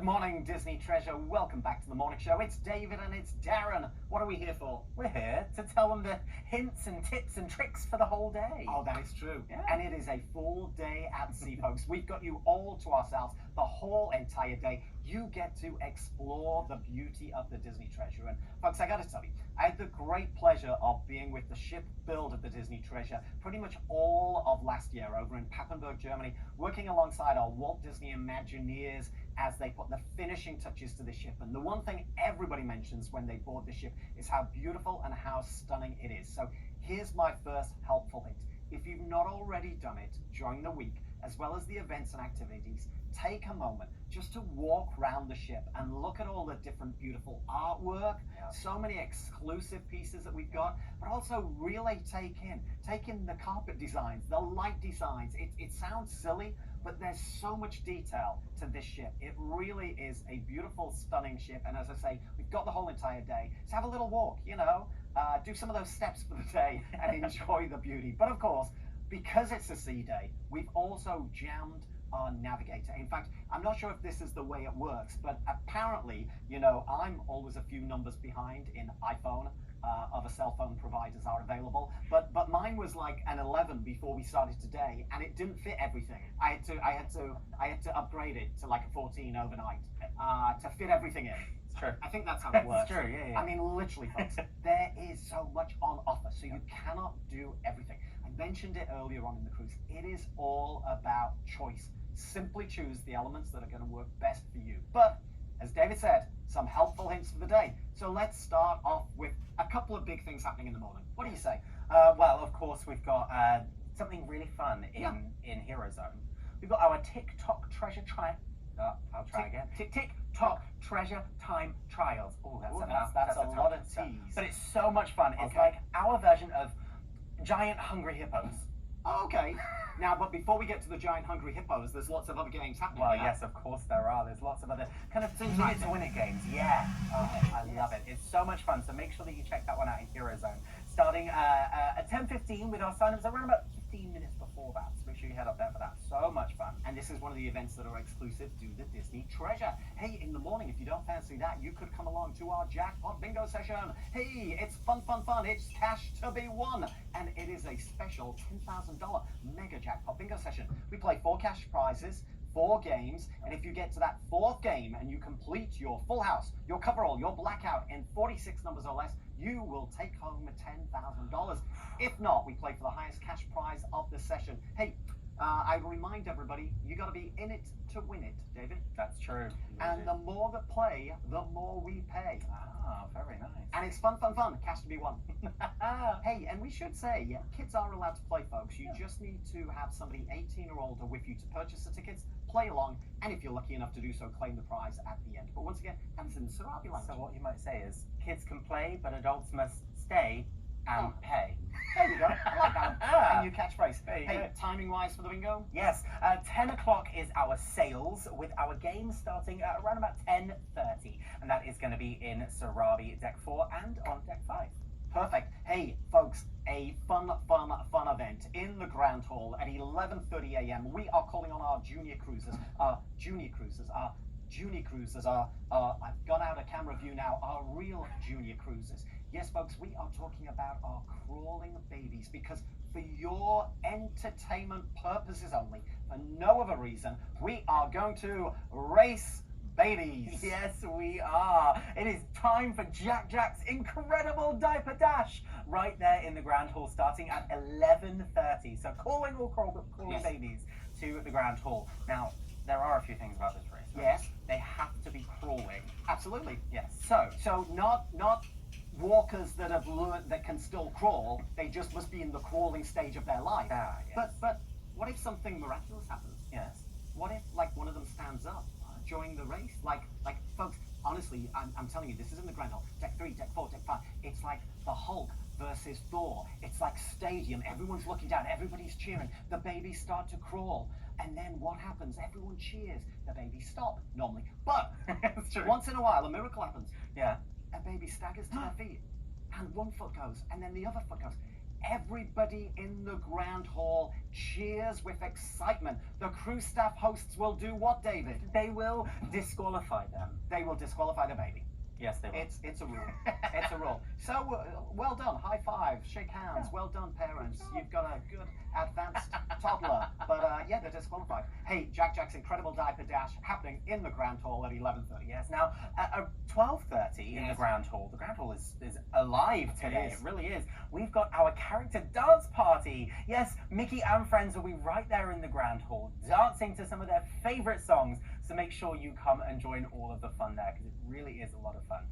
morning, Disney Treasure. Welcome back to the morning show. It's David and it's Darren. What are we here for? We're here to tell them the hints and tips and tricks for the whole day. Oh, that is true. Yeah. And it is a full day at sea, folks. We've got you all to ourselves the whole entire day. You get to explore the beauty of the Disney Treasure. And folks, I got to tell you, I had the great pleasure of being with the ship build of the Disney Treasure pretty much all of last year over in Papenburg, Germany, working alongside our Walt Disney Imagineers as they put the finishing touches to the ship. And the one thing everybody mentions when they board the ship is how beautiful and how stunning it is. So here's my first helpful hint. If you've not already done it during the week, as well as the events and activities, take a moment just to walk around the ship and look at all the different beautiful artwork, so many exclusive pieces that we've got, but also really take in the carpet designs, the light designs. It sounds silly, but there's so much detail to this ship. It really is a beautiful, stunning ship. And as I say, we've got the whole entire day. So have a little walk, do some of those steps for the day and enjoy the beauty. But of course, because it's a sea day, we've also jammed our navigator. In fact, I'm not sure if this is the way it works, but apparently, I'm always a few numbers behind in iPhone. Other cell phone providers are available, but mine was like an 11 before we started today, and it didn't fit everything. I had to upgrade it to like a 14 overnight to fit everything in. It's true. I think that's how it works. It's true, yeah. I mean, literally, folks, there is so much on offer, so you cannot do everything. I mentioned it earlier on in the cruise. It is all about choice. Simply choose the elements that are going to work best for you. But as David said, some helpful hints for the day. So let's start off with a couple of big things happening in the morning. What do you say? Well, of course, we've got something really fun in Hero Zone. We've got our TikTok Treasure I'll try again. TikTok Treasure Time Trials. Oh, that's a lot of T's. But it's so much fun. It's like our version of giant hungry hippos. Okay. Now, but before we get to the giant hungry hippos, there's lots of other games happening. Well, yes, of course there are. There's lots of other kind of minute to win it games. Yeah. I love it. It's so much fun. So make sure that you check that one out in Hero Zone. Starting at 10:15 with our sign-ups around about 15 minutes before that. So make sure you head up there for that. So much fun. And this is one of the events that are exclusive to the Disney Treasure. Hey, in the morning, if you don't fancy that, you could come along to our jackpot bingo session. Hey, it's fun. It's cash to be won. And it is a special $10,000 mega jackpot bingo session. We play 4 cash prizes, 4 games, and if you get to that 4th game and you complete your full house, your coverall, your blackout in 46 numbers or less, you will take home $10,000. If not, we play for the highest cash prize of the session. Hey, I remind everybody, you got to be in it to win it, David. That's true. And the more that play, the more we pay. Ah, very nice. And it's fun. Cash to be won. Hey, and we should say, kids are allowed to play, folks. You just need to have somebody 18 or older with you to purchase the tickets, play along, and if you're lucky enough to do so, claim the prize at the end. But once again, that's in the Sarabi language. So what you might say is, kids can play, but adults must stay and pay. There you go. I like that one. A new catchphrase. Hey, timing-wise for the bingo? Yes. 10 o'clock is our sales, with our game starting at around about 10:30. And that is going to be in Sarabi Deck 4 and on Deck 5. Perfect. Hey, folks, a fun event in the Grand Hall at 11:30 a.m. We are calling on our junior cruisers, I've got out a camera view now, our real junior cruisers. Yes, folks, we are talking about our crawling babies, because for your entertainment purposes only, for no other reason, we are going to race babies. Yes, we are. It is time for Jack's incredible diaper dash right there in the Grand Hall, starting at 11:30. So calling babies to the Grand Hall. Now, there are a few things about this race. Right? Yes. They have to be crawling. Absolutely. Yes. So not walkers that have learned that can still crawl. They just must be in the crawling stage of their life. Yes. But what if something miraculous happens? Yes. What if one of them stands up during the race? Like folks, honestly, I'm telling you, this is in the Grand Hall. Deck 3, Deck 4, Deck 5. It's like the Hulk versus Thor. It's like stadium. Everyone's looking down. Everybody's cheering. The babies start to crawl. And then what happens? Everyone cheers. The babies stop, normally. But once in a while, a miracle happens. Yeah. A baby staggers to their feet. And one foot goes, and then the other foot goes. everybody in the Grand Hall cheers with excitement. The cruise staff hosts will do what, David? They will disqualify them. They will disqualify the baby. Yes, they will. It's a rule. It's a rule. So well done. High five. Shake hands. Yeah. Well done, parents. You've got a good advanced toddler. But yeah, they're disqualified. Hey, Jack's incredible diaper dash happening in the Grand Hall at 11:30. Yes. Now at 12:30 in the Grand Hall. The Grand Hall is alive today. It really is. We've got our character dance party. Yes, Mickey and friends will be right there in the Grand Hall, dancing to some of their favorite songs. So make sure you come and join all of the fun there, because it really is a lot of fun.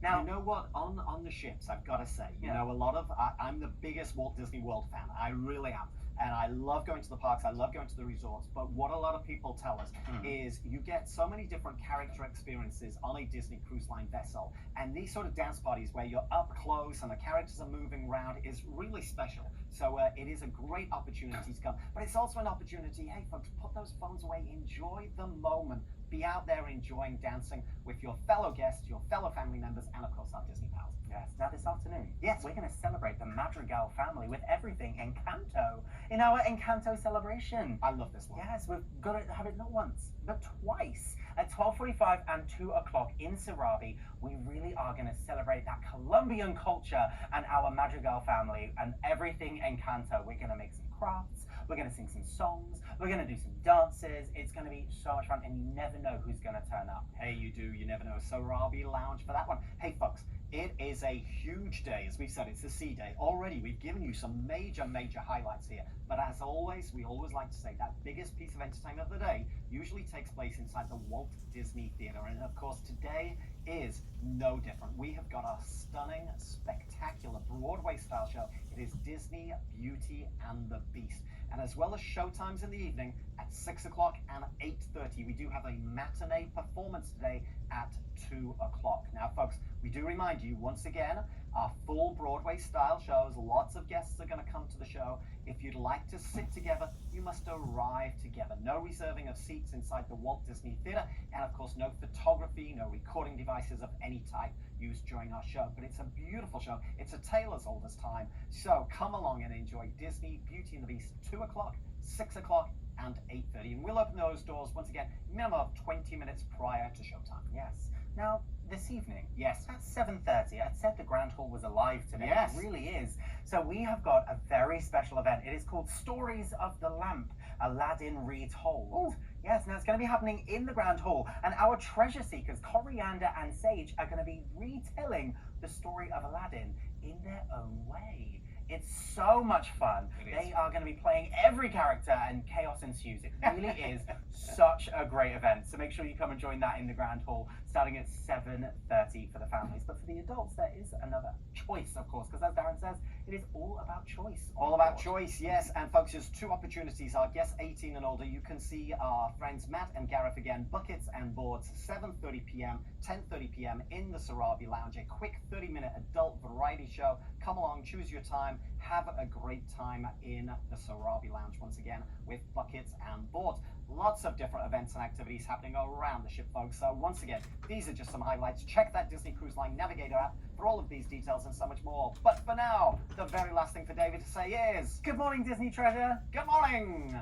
Now, you know what? On the ships, I've got to say, you know, I'm the biggest Walt Disney World fan. I really am. And I love going to the parks. I love going to the resorts. But what a lot of people tell us is you get so many different character experiences on a Disney Cruise Line vessel. And these sort of dance parties where you're up close and the characters are moving around is really special. So it is a great opportunity to come. But it's also an opportunity, hey folks, put those phones away. Enjoy the moment. Be out there enjoying dancing with your fellow guests, your fellow family members, and of course our Disney pals. Yes. Now this afternoon, yes, we're going to celebrate the Madrigal family with everything Encanto in our Encanto celebration. I love this one. Yes, we've got to have it not once, but twice. At 12:45 and 2 o'clock in Sarabi, we really are going to celebrate that Colombian culture and our Madrigal family and everything Encanto. We're going to make some crafts. We're going to sing some songs. We're going to do some dances. It's going to be so much fun, and you never know who's going to turn up. Hey, you do. You never know. Sarabi Lounge for that one. Hey, folks, it is a huge day. As we've said, it's a sea day. Already, we've given you some major highlights here. But as always, we always like to say that biggest piece of entertainment of the day usually takes place inside the Walt Disney Theater. And of course, today is no different. We have got our stunning, spectacular Broadway-style show. It is Disney Beauty and the Beast. And as well as showtimes in the evening at 6 o'clock and 8:30, we do have a matinee performance today at 2 o'clock. Now, folks, we do remind you once again, our full Broadway-style shows. Lots of guests are going to come to the show. If you'd like to sit together, you must arrive together. No reserving of seats inside the Walt Disney Theater, and of course, no photography, no recording devices of any type used during our show. But it's a beautiful show. It's a tale as old as time. So come along and enjoy Disney Beauty and the Beast, 2 o'clock, 6 o'clock, and 8:30. And we'll open those doors once again, minimum of 20 minutes prior to showtime. Yes. Now, this evening, yes, at 7:30, I said the Grand Hall was alive today. Yes. It really is. So we have got a very special event. It is called Stories of the Lamp, Aladdin Retold. Ooh. Yes, now it's going to be happening in the Grand Hall, and our treasure seekers, Coriander and Sage, are going to be retelling the story of Aladdin in their own way. It's so much fun. They are going to be playing every character and chaos ensues. It really is such a great event. So make sure you come and join that in the Grand Hall starting at 7:30 for the families. But for the adults, there is another choice, of course, because as Darren says, it is all about choice. All about choice, yes. And folks, there's two opportunities. Our guests 18 and older, you can see our friends Matt and Gareth again, Buckets and Boards, 7:30 p.m., 10:30 p.m. in the Sarabi Lounge. A quick 30-minute adult variety show. Come along, choose your time, have a great time in the Sarabi Lounge once again with Buckets and Boards. Lots of different events and activities happening around the ship, folks. So once again, these are just some highlights. Check that Disney Cruise Line Navigator app for all of these details and so much more. But for now, the very last thing for David to say is... Good morning, Disney Treasure. Good morning.